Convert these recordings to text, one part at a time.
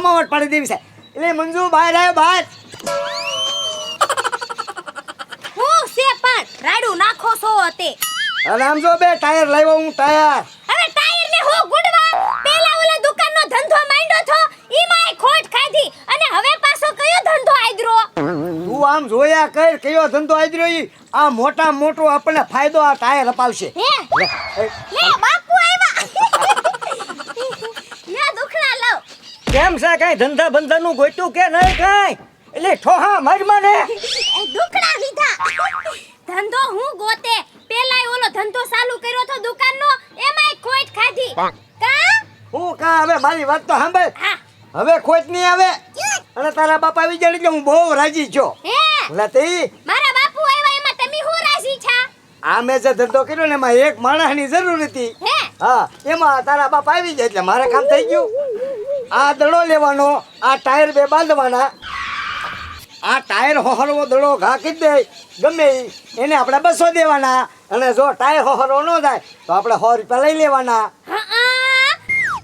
જમાવટ પાડી દેવી છે. એટલે મંજુ બહાર આવ્યો બહાર. હું છે પણ રાડું નાખો છો તે. અરે આમ જો બે ટાયર લાવ્યો હું ટાયર. હવે ટાયર ને હો ગુડવા પેલા ઓલા દુકાનનો ધંધો માંડ્યો થો ઈમાંય ખોટ ખાધી અને હવે પાછો કયો ધંધો આદરો. તું આમ જોયા કર કયો ધંધો આદર્યો ઈ. આ મોટા મોટો આપણને ફાયદો આ ટાયર અપાવશે. હે લે બાપુ આવ્યા. યા દુખણા લાવ. કેમ છે કઈ ધંધા બંધાનું ગોટ્યું કે નહીં કઈ? એટલે ઠોહા મારમાં ને એ દુખણા લીધા. ધંધો હું ગોતે પેલાય ઓલો ધંધો ચાલુ કર્યો તો દુકાનનો એમાંય ખોટ ખાધી. કા હું કા હવે મારી વાત તો સાંભળ. હા હવે ખોટ નહીં આવે અને તારા બાપા આવી જાય એટલે હું બહુ રાજી છું. હે લતી મારા બાપુ આવ્યા એમાં તમે હું રાજી છા. આ મેં જે ધંધો કર્યો ને એમાં એક માણસની જરૂર હતી. હે હા એમાં તારા બાપા આવી જાય એટલે મારે કામ થઈ ગયું. આ દડો લેવાનો, આ ટાયર બે બાંધવાના, આ ટાયર હોહરવો દડો ઘા કરી દે ગમે ઈ, એને આપણે 200 દેવાના અને જો ટાયર હોહરવો ન જાય તો આપણે 100 રૂપિયા લઈ લેવાના. હા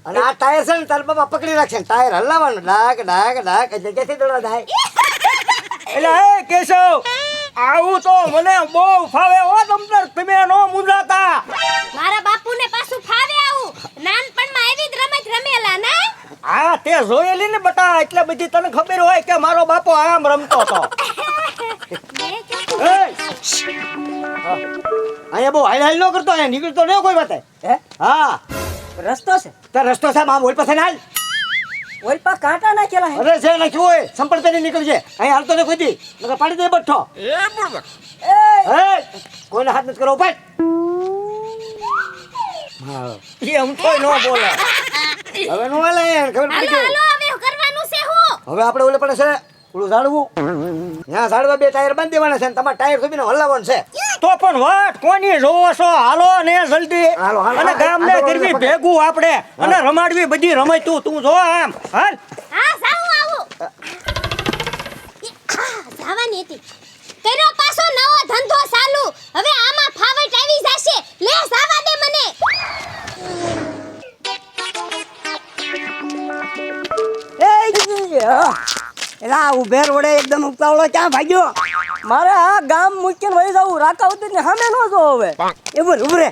અને આ ટાયર છે ને તારા બાપા પકડી રાખશે ને ટાયર હલાવવાનું ડાક ડાક ડાક એટલે ક્યાંથી દડો થાય. એટલે હે કેશવ આવું તો મને બહુ ફાવે હો તમતર તમે નો મુંજાતા. મારા બાપુને પાછું ફાવે આવું નાનપણમાં આવી જ રમત રમેલા ના. આ તે જોયેલી ને બટા એટલે બધી તને ખબર હોય કે મારો બાપો આમ રમતો હતો. એ અહીંયા બહુ હાલ હાલ ન કરતો, અહીંયા નીકળતો ન કોઈ વાતે. હે હા રસ્તો છે તાર રસ્તો છે આમ ઓલ પાસે હાલ. ઓલ પા કાંટા નાખેલા હે. અરે છે નાખ્યું હોય સંપર્ક પેલી નીકળજે. અહીં હાલતો ને કોઈ દી નકર પાડી દે બઠ્ઠો. એ કોઈને હાથ નથી કરો ભાઈ. હા એમ કોઈ નો બોલે. હવે નો હાલે ખબર પડી હાલો ગઈ. હાલો હવે કરવાનું છે હું. હવે આપણે ઓલે પડે છે ઓલું ઝાડવું. ત્યાં ઝાડવા બે ટાયર બાંધી દેવાના છે ને તમારે ટાયર સુધીને હલાવવાનું છે. તો પણ વાત કોની જોવો છો? હાલો ને જલ્દી. હાલો, હાલો. અને ગામને કરવી ભેગું આપણે અને રમાડવી બધી રમાય તું જો આમ હાલ. હા જાઉં આવું. જવાની હતી કર્યો પાછો નવો ધંધો ચાલુ. હવે આમાં ફાવટ આવી જશે. લે જાવા દે મને. એલા ઉભેર વડે એકદમ ઉતાવળો ક્યાં ભાગ્યો? મારે આ ગામ મૂકીને વહી જવું રાકાવતી ને સામે નો જો હવે. એ બોલ ઉભરે.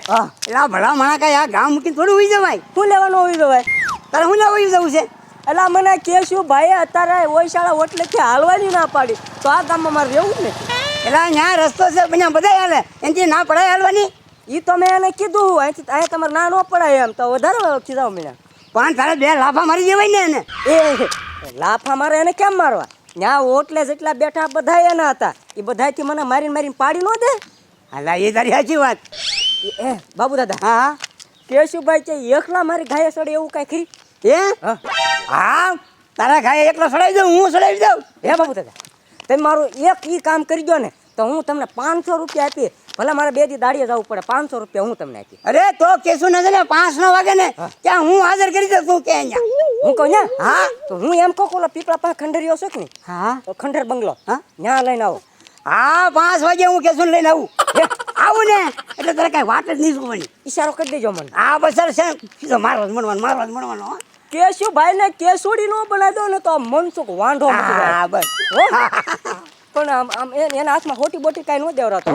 એલા ભલા મણા કઈ આ ગામ મૂકીને થોડું ઉઈ જવાય. શું લેવાનું હોય ભાઈ? તારે હું લેવા ઉઈ જવું છે? એટલે મને કેશું ભાઈ અત્યારે ઓયશાળા ઓટલેથી હાલવાની ના પાડી તો આ ગામમાં મારે રહેવું જ ને. એલા ન્યા રસ્તો છે બધા બધા હાલે એનથી ના પડાય હાલવાની. ઈ તો મેં એને કીધું અહીંથી અહીંયા તમારે ના ન પડાય એમ તો વધારે કીધા મળ્યા. પણ તારે બે લાફા મારી દેવાય ને એને. એ લાફા મારે એને કેમ મારવા? ત્યાં ઓટલે જેટલા બેઠા બધા એના હતા એ બધાથી મને મારીને મારીને પાડી ન દે. હાલા એ તારી સાચી વાત. એ બાબુ દાદા હા કેશુભાઈ કે એકલા મારી ઘાયે સડે એવું કાંઈ ખરી? એ હા તારા ઘાય એકલો સડાવી દઉં હું સડાવી દઉં. હે બાબુ દાદા તમે મારું એક ઈ કામ કરી દો ને તો હું તમને 500 રૂપિયા આપી. ભલે મારે 2 દી દાડીએ જવું પડે 500 રૂપિયા હું તમને આપી. અરે તો કેશું ને 5 વાગે ને ત્યાં હું હાજર કરી દઉં તું કે અહીંયા. હું કહું ને હા તો હું એમ કહું ઓલા પીપળા પાસે ખંડેરીઓ છે કે નહીં હા તો ખંડેર બંગલો હા ત્યાં લઈને આવો. હા 5 વાગે હું કેશું લઈને આવું. આવું ને એટલે તારે કઈ વાત જ નહીં જોવાની. ઈશારો કરી દેજો મને. હા બસ સર છે સીધો મારવા જ મળવાનો હો. કેશુભાઈ ને કેસુડી નો બનાવી દો ને તો મનસુખ વાંઢો મૂકી જાય. હા બસ હો? પણ આમ એના હાથમાં ખોટી બોટી કાંઈ ન દેવરાતો.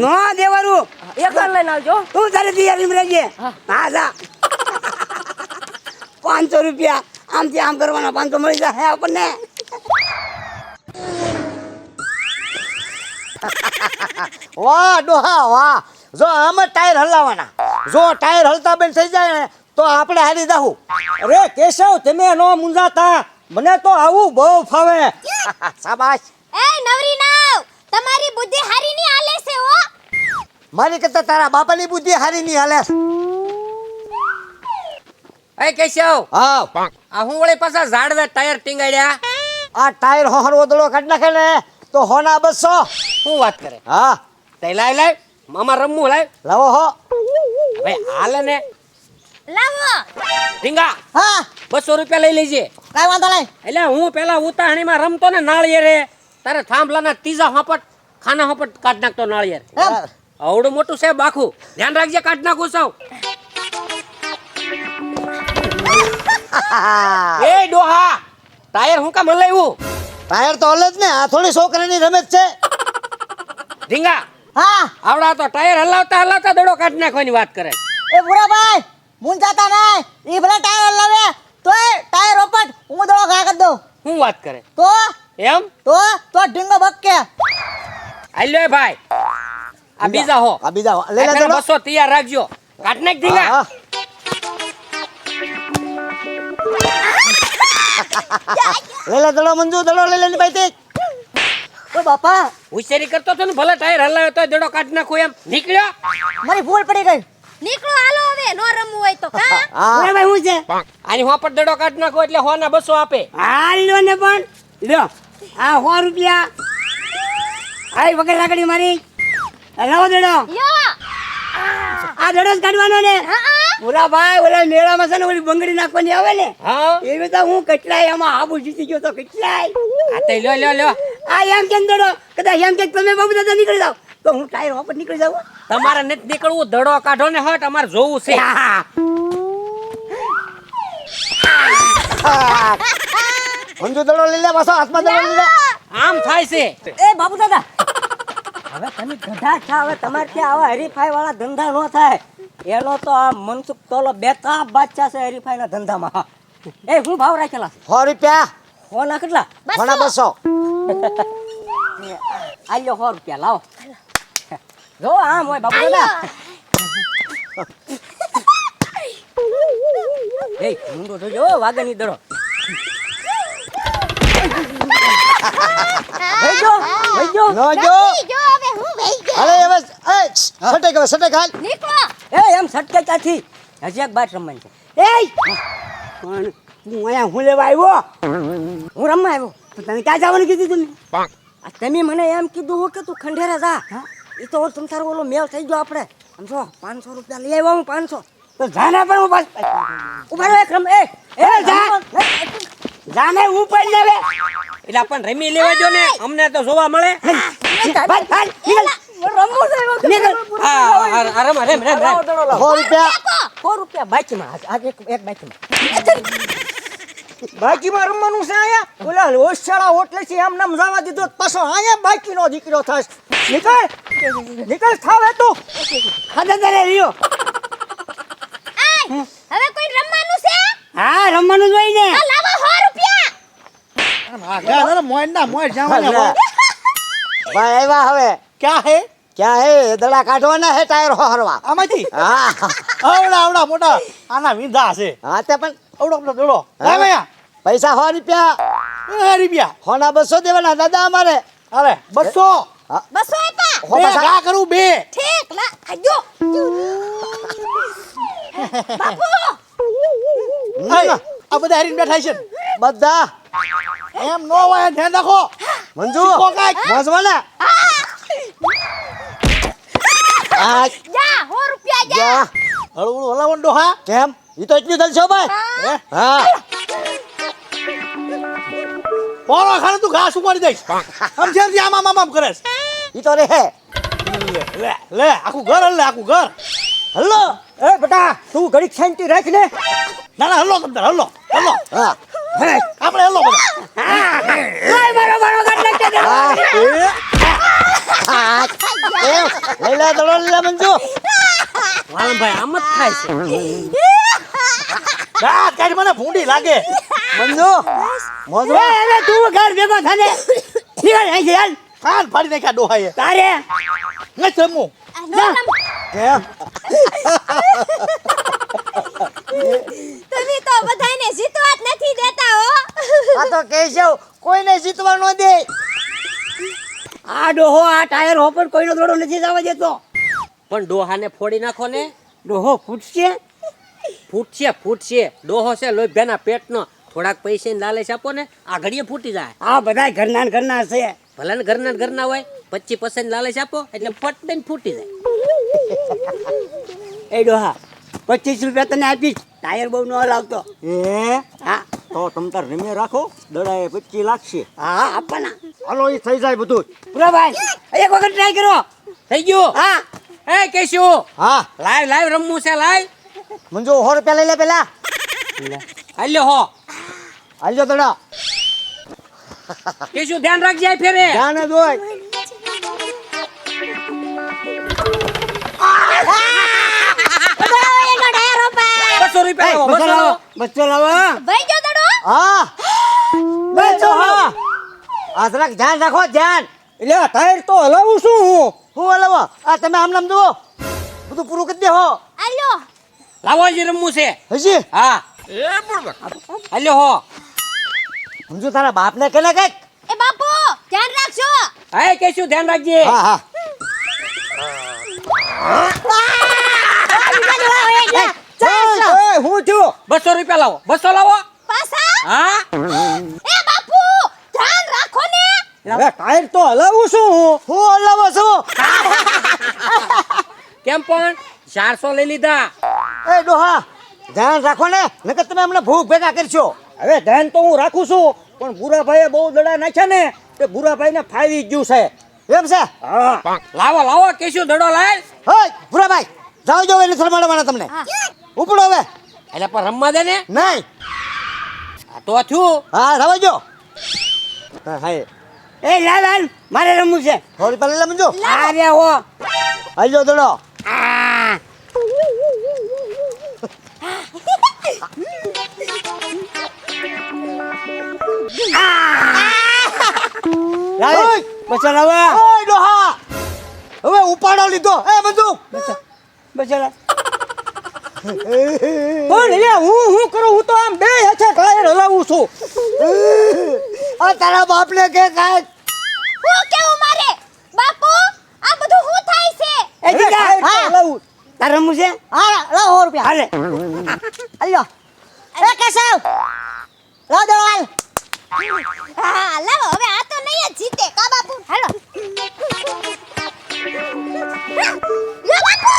નો દેવાનું. એક વાર લઈને આવજો. તું તારે તૈયારી રહેજે. હા જા 500 રૂપિયા આમથી આમ કરવાના 500 મળી જાય આપણને. વાહ ડોહા વાહ. જો આમ જ ટાયર હલાવવાના. જો ટાયર હલતા બંધ થઈ જાય ને તો આપણે હારી જાવું. અરે કેશવ તમે નો મુંજાતા મને તો આવું બહુ ફાવે. શાબાશ. એ નવરી નાવ તમારી બુદ્ધિ હારી ની હાલે છે હો. મારી કરતા તારા બાપાની બુદ્ધિ હારી ની હાલે. એ કેશવ હા આ હું વળી પાછા ઝાડવે ટાયર ટીંગાડ્યા. આ ટાયર હોહરવો દડો કાઢ નાખે ને તો હોના 200. શું વાત કરે? હા તે લાય મામા રમવું લાય. લાવો હો. હવે હાલે ને લાવો. ટીંગા હા 200 રૂપિયા લઈ લેજે. કાઈ વાંધો નહીં. એટલે હું પેલા ઉતાહણીમાં રમતો ને નાળિયેરે તારે થાંભલાના ત્રીજા ખાના હોપટ કાઢ નાખતો નાળિયેર. આવડું મોટું છે બાખું ધ્યાન રાખજે કાઢ નાખું સૌ. એ ડોહા ટાયર હું કામ હલાવ્યું ટાયર તો હલે જ ને, આ થોડી છોકરાની રમત છે. ઢીંગા હા આવડા તો ટાયર હલાવતા હલાવતા દડો કાઢી નાખવાની વાત કરે એ બુરાભાઈ મૂંઝાતા નહીં ઈ ભલે ટાયર લાવે તોય ટાયર ઓપટ હું દડો ઘા કરી દઉં શું વાત કરે તો એમ ઢીંગો બક્કે હાલ્યો એ ભાઈ આ બીજા હો આ બીજા લઈ લે આ દડો. 200 તૈયાર રાખજો કાઢ નાખ ઢીંગા હા. લઈ લે દડો મંજુ, દડો લઈ લે ની ભાઈ તે. ઓ બાપા હોશિયારી કરતો હતો ને ભલે ટાયર હલાવ્યો તો દડો કાઢી નાખું એમ નીકળ્યો મારી ભૂલ પડી ગઈ નીકળો હાલો હવે નો રમવું હોય તો કા હા બુરાભાઈ હું છે આની હોપટ દડો કાઢી નાખો એટલે હોના 200 આપે હાલો ને પણ લ્યો આ 100 રૂપિયા આઈ વગર રાખડી મારી લાવો દડો યો આ દડો જ કાઢવાનો ને હા બુરાભાઈ ઓલા મેળામાં છે ને ઓલી બંગડી નાખવાની આવે ને હા એવી તો હું કેટલાય એમાં આબુ જીતી ગયો તો કેટલાય આ તે લ્યો આ એમ કેમ દડો કદાચ એમ કે તમે બાબુ દાદા નીકળી જાવ તો હું ટાયર વાપર નીકળી જાવ તમારે નથી નીકળવું દડો કાઢો ને હટ અમારે જોવું છે મંજુ દડો લઈ લે, પાછો હાથમાં દડો લઈ લે. આમ થાય છે એ બાબુ દાદા હવે તમે ગધા છો, હવે તમારે ત્યાં આવા હરીફાઈ વાળા ધંધા ન થાય. એનો તો આ મનસુખ તોલો બેતાબ બાદશાહ છે હરીફાઈના ધંધામાં. એ હું ભાવ રાખેલા 100 રૂપિયા, હોના કેટલા? ઘણા 200. આલ્યો 100 રૂપિયા લાવો. જો આમ હોય બાબુ દાદા. એ મુંડો જોજો વાગની દડો. વઈજો વઈજો. ન જો. જો હવે હું વઈ ગયો અરે હવે સટેક હાલ. નીકળો એ એમ સટકે ક્યાંથી? હજી એક બાટ રમવાની છે. એ પણ હું અહીંયા હું લેવા આવ્યો હું રમવા આવ્યો. તો તને ક્યાં જવાનું કીધું તમે આ તમે મને એમ કીધું હો કે તું ખંડેરા જા. એ તો તમ તારો ઓલો મેળ થઈ ગયો આપણે. સમજો 500 રૂપિયા લઈ આવ્યો હું 500. તો જાના પણ હું પાસ ઉભા રહો એક રમ. એ જા. જાને હું પણ લેવે એટલે આપણને રમી લેવા દો ને અમને તો જોવા મળે ભાઈ ભાઈ નીકળ રમવું છે એમાં. નીકળ રમ 100 રૂપિયા. 100 રૂપિયા બાકીમાં. આજ એક બાકીમાં. બાકીમાં રમવાનું છે આયા ઓલા હોશિયાળા હોટલે છે એમ નામ જવા દીધો પાછો આયા બાકીનો દીકરો થાશ નીકળ થાવ તું ખાધા તારે રહ્યો આય હવે કોઈ રમવાનું છે હા રમવાનું જ હોય ને આ લાવો 100 રૂપિયા ભાઈ આવ્યા હવે. ક્યાં હે ક્યાં હે? દડા કાઢવાના હે ટાયર હરવા. આમાંથી હા આવડા મોટા આના વિંધા છે હા તે પણ આવડો દડો હા. લાવ્યા પૈસા 100 રૂપિયા. રૂપિયા હોના 200 દેવાના દાદા અમારે. અરે 200 હા. 200 આપ્યા હો બે પાછા. ઘા કરું બે ઠીક લા આજો બાપુ આ બધા હરીને બેઠા છે બધા એમ નો હોય ધ્યાન રાખો મંજુ શીખો કાંઈક. મોજવાના. આ જા 100 રૂપિયા જા જા. હળવું હલાવન ડોહા કેમ? ઈ તો એટલું ચાલશે ભાઈ. હે હા પોરો ખાને તું ઘાસ ઉપાડી દઈશ સમજે આમ કરે છે. ઈ તો રે. લે આખું ઘર હલે આખું ઘર હલ્લો. એ બેટા તું ઘડીક શાંતિ રાખ ને. ના ના હલો તમતાર હલો હા આપણે હલો બધા મારો મારો ગાડ નાખે દે હા. હા. એમ. લઈ લે દડો લઈ લે મંજુ. વાલમભાઈ આમ જ થાય છે ના તારી મને ભૂંડી લાગે મંજુ મોજવા. હવે તું ઘર ભેગો થાને નીકળ અહીંથી હાલ કાન ફાડી નાખ્યા ડોહાએ તારે નથી રમવું નો રમ કેમ? તમે તો બધાને જીતવા જ નથી દેતા હો આ તો કેશવ કોઈને જીતવા ન દે. આ ડોહો આ ટાયર હોપર કોઈનો દોડો નથી જવા દેતો પણ ડોહાને ફોડી નાખો ને ડોહો ફૂટશે ફૂટશે ડોહો છે લોભ્યાના પેટનો થોડાક પૈસાની લાલચ આપો ને આ ઘડીએ ફૂટી જાય આ બધા ઘરના ને ઘરના છે ભલે ને ઘરના હોય 25% લાલચ આપો એટલે ફટ દઈને ફૂટી જાય એ ડોહા 25 રૂપિયા તને આપીશ ટાયર બહુ ન હલાવતો એ હા તો તમ તાર રમે રાખો. દડાએ 25 લાગશે. હા આપવાના હાલો એ થઈ જાય બધું. પૂરા ભાઈ એક વખત ટ્રાય કરો થઈ ગયું હા એ કેશુ હા લાઈવ રમવું છે લાઈવ મંજુ 100 રૂપિયા લઈ લે પેલા. હાલ્યો હો હાલજો દડા. કેશું ધ્યાન રાખજે આ ફેરે. ધ્યાન જ હોય. એનો ટાયર ઓપા 200 રૂપિયા લાવો, 200 લાવો. બચ્ચો લાવો ભાઈ જો દડો હા બચ્ચો હા આ જરાક ધ્યાન રાખો ધ્યાન. એટલે આ ટાયર તો હલાવું છું હું હલાવો આ તમે આમ નામ જુઓ બધું પૂરું કરી દેહો. આલ્યો લાવો જે રમવું છે. હજી હા હાલ્યો હો. સમજો તારા બાપને કે ને કઈક. એ બાપુ ધ્યાન રાખજો હા કેશું ધ્યાન રાખજે. હા હા એ, હું છું 200 રૂપિયા લાવો, 200 લાવો. પાછા હા એ બાપુ ધ્યાન રાખો ને હવે ટાયર તો હલાવું છું હું હલાવો છું. કેમ પણ 400 લઈ લીધા. એ ડોહા ધ્યાન રાખો ને નકર તમે અમને ભૂખ ભેગા કરશો. હવે ધ્યાન તો હું રાખું છું પણ ભૂરાભાઈએ બહુ દડા નાખ્યા ને તે ભૂરાભાઈને ફાવી ગયું છે એમ છે. હા લાવો લાવો કેશું દડો લાય. હોય ભૂરાભાઈ જાઓ જો એને શરમાડવાના તમને. ઉપડો હવે. એટલે પણ રમવા દે ને. નહીં આ તો થયું. હા રવા જો. હા હા એ લાલ હાલ મારે રમવું છે થોડી પહેલા સમજો. આ રે હો હાલો દડો. આ ઓય, બચ્ચા લાવો ઓય ડોહા હવે ઉપાડો લીધો. એ બંદૂક બચ્ચા લાવ પણ લે હું કરું હું તો આમ બે હાથે ટાયર હલાવું છું આ તારા બાપને કે કાંઈ હું કેવું મારે બાપુ આ બધું હું થાય છે એ દીકા ટાયર તો હા હલાવું તાર રમવું છે હા લાવો 100 રૂપિયા હાલે આલ્યો એ કેશવ લાવ દડો હાલ હા લાવો હવે આ તો નહીં જ જીતે કા બાપુ હાલો લો બાપુ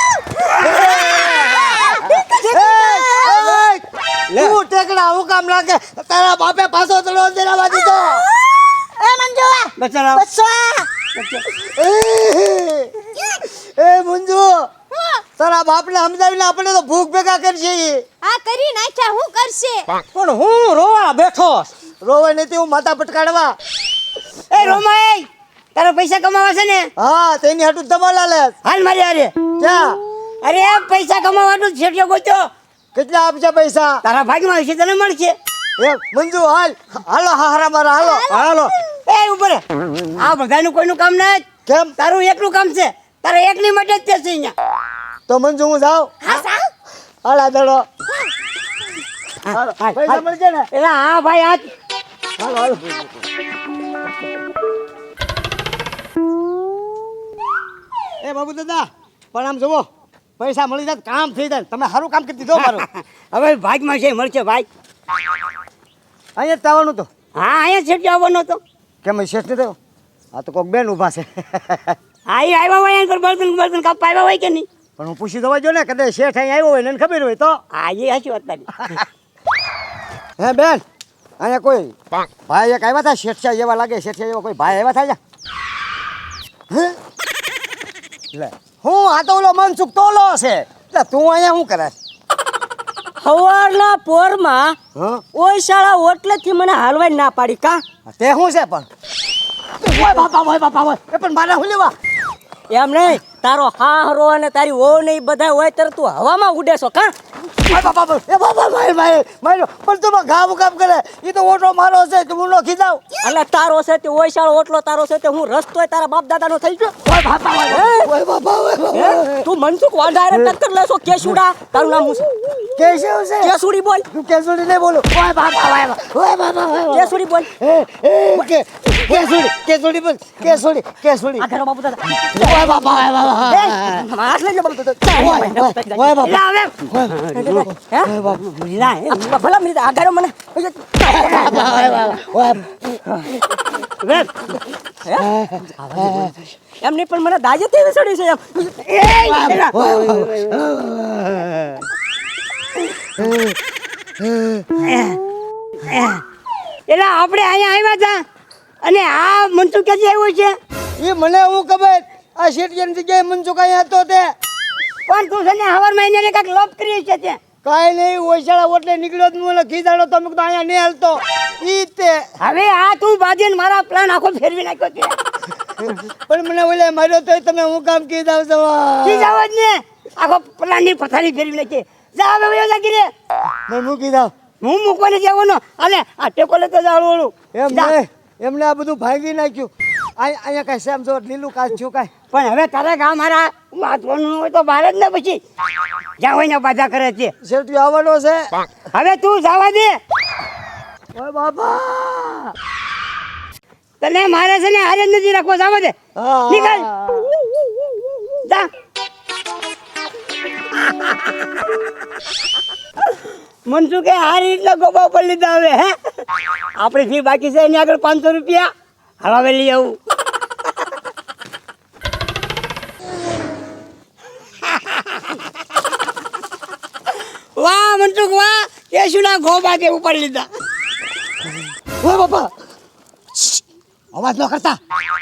તું ટેકડા હું કામ લાગે તારા બાપે પાછો દડો દેરાવા દીધો. એ મંજુ બચ્ચા લાવ બસો એ મંજુ તારા બાપને સમજાવીને આપણે તો ભૂખ ભેગા કરશે. આ કરી નાખ્યા હું કરશે પણ હું રોવા બેઠો રોવે નથી હું માથા પટકાડવા. એ રોમાઈ તારા પૈસા કમાવા છે ને હા તેની હાટું ધમાલા લે. હાલ મારી હારે ક્યાં અરે પૈસા કમાવાનું શેઠિયો ગોત્યો કેટલા આપશે પૈસા? તારા ભાગમાં હશે તને મળશે એ મંજુ હાલ હાલો હારા મારા હાલો હાલો એ ઉપર આ બધાનું કોઈનું કામ નહીં કેમ તારું એકનું કામ છે તારા એકની માટે જ તે છે અહીંયા તો મંજુ હું જાઉં. હા સાવ હાલા દડો હાલ, પૈસા હાલ. મળશે ને. એટલે હા ભાઈ આ હાલો હાલો એ બાબુ દાદા પણ આમ જુઓ પૈસા મળી જાય તો કામ થઈ જાય. તમે સારું કામ કરી દીધો મારું. હવે ભાગમાં છે મળશે ભાઈ અહીંયા જ આવવાનું તો હા અહીંયા શેઠિયો આવવાનો હતો કેમ શેઠ ને થયો? આ તો કોક બેન ઊભા છે. હા એ આવ્યા હોય એમ બળતન કાપવા આવ્યા હોય કે નહીં પણ હું પૂછી દવા જો ને કદાચ શેઠ અહીં આવ્યો હોય ને એને ખબર હોય તો. હા એ સાચી વાત તારી હે બેન અહીંયા કોઈ ભાઈ એક આવ્યા હતા શેઠિયા જેવા લાગે શેઠિયા જેવા કોઈ ભાઈ આવ્યા થાય હે લે હું આ તો ઓલો મનસુખ તોલો છે એટલે તું અહીંયા શું કરે? સવારના પોરમાં હા ઓય શાળા ઓટલેથી મને હાલવાય ના પાડી કા તે શું છે પણ ઓય બાપા એ પણ મારે શું લેવા? એમ નહીં તારો હાહરો અને તારી વહુ ને ઈ બધા હોય ત્યારે તું હવામાં ઉડે છો કા ઓય બાપા એ બાપા માર્યો પણ તું ઘાવ કામ કરે એ તો ઓટો મારો છે તું નો ખીજાવ. એટલે તારો છે તે ઓય શાળો ઓટલો તારો છે તે હું રસ્તોય તારા બાપ દાદાનો થઈ ગયો ઓય બાપા હે? તું મનસુખ વાંઢારે ટક્કર લેશો કેશુડા તારું નામ શું છે કેશવ છે કેસુડી બોલ તું કેસુડી નહીં બોલું. ઓય બાપા કેસુડી બોલ કેસુડી બોલ કેસુડી આ ઘરો બાપુ દાદા ઓય બાપા હાથ લઈ લે બાપુ દાદા ઓય બાપા હે ભલા મિનિટ આ ઘરો મને એમ નહીં પણ મને દાજે તેવી સડી છે એટલે આપણે અહીંયા આવ્યા હતા અને આ મનસુખ ક્યાંથી આવ્યો છે એ મને હું ખબર આ શેઠિયાની જગ્યાએ મનસુખ અહીંયા હતો તે પણ તું છે ને હવાર મહિને કાંઈક લોપ કરી છે તે કાંઈ નહીં ઓછાળા ઓટલે નીકળ્યો જ મને કીધાડો તમે તો અહીંયા નહીં હાલતો ઈ તે હવે આ તું બાજીને મારા પ્લાન આખો ફેરવી નાખ્યો છે પણ મને ઓલે માર્યો તોય તમે હું કામ કીધા કી જાવ જ ને આખો પ્લાનની પથારી ફેરવી નાખી જા હવે વયો જા ગીરે મેં મૂકી દઉં હું મૂકવાની જવાનો અલે આ ટેકો લેતો જાળું ઓળું એમ નહીં એમને આ બધું ભાંગી નાખ્યું અહીંયા કાંઈ સેમ જો લીલું કાચ છું કાંઈ પણ હવે તારે ગા મારા વાંચવાનું હોય તો બહાર જ ને પછી જ્યાં હોય ને બાધા કરે છે શેઠિયો આવવાનો છે હવે તું જવા દે ઓય બાપા તને મારે છે ને હારે જ નથી રાખવો જવા દે હા. નીકળ જા મનસુખે હારી એટલા ગોબા ઉપર લીધા હવે હે આપણી ફી બાકી છે એની આગળ 500 રૂપિયા હવાવે લઈ આવું વાહ મનસુખ વાહ કેશુના ગોબા તે ઉપર લીધા ઓય બાપા અવાજ ન કરતા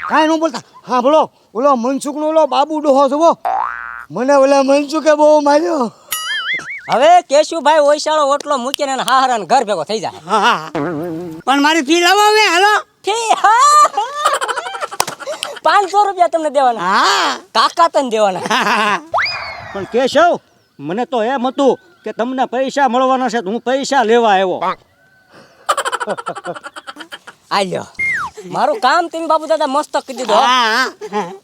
કાંઈ ન બોલતા હા બોલો ઓલો મનસુખનો ઓલો બાબુ ડોહો જુઓ મને ઓલા મનસુખે બહુ માર્યો હવે કેશુભાઈ ઓઈશાળો ઓટલો મૂકીને એના હાહરાને ઘર ભેગો થઈ જાય હા પણ મારી ફી લાવો હવે હાલો ઠી, હા. 500 રૂપિયા તમને દેવાના હા કાકા તને દેવાના પણ કેશવ મને તો એમ હતું કે તમને પૈસા મળવાના છે તો હું પૈસા લેવા આવ્યો આલ્યો મારું કામ તમે બાબુ દાદા મસ્ત કરી દીધું હો. હા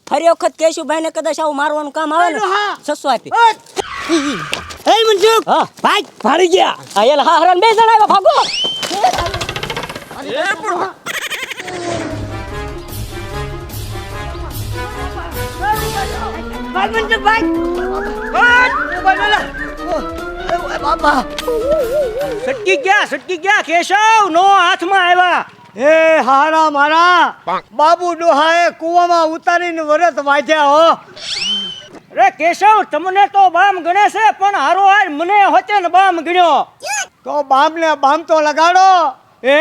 ફરી વખત કેશુભાઈ ને કદાચ આવું મારવાનું કામ આવે ને 600 આપી એ મનસુખ હા. ભાઈ ફાડી ગયા આ એલ હાહરાને 2 જણા આવ્યા ભાગો ભાઈ મનસુખ ભાઈ બાપા સટકી ગયા કેશવ નો હાથમાં આવ્યા એ હારા મારા બાબુ ડોહાએ કૂવામાં ઉતારીને વરત વાંચ્યા હો અરે કેશવ તમને તો બામ ગણે છે પણ હારો હાર મને હોતે ને બામ ગણ્યો તો બામને બામ તો લગાડો એ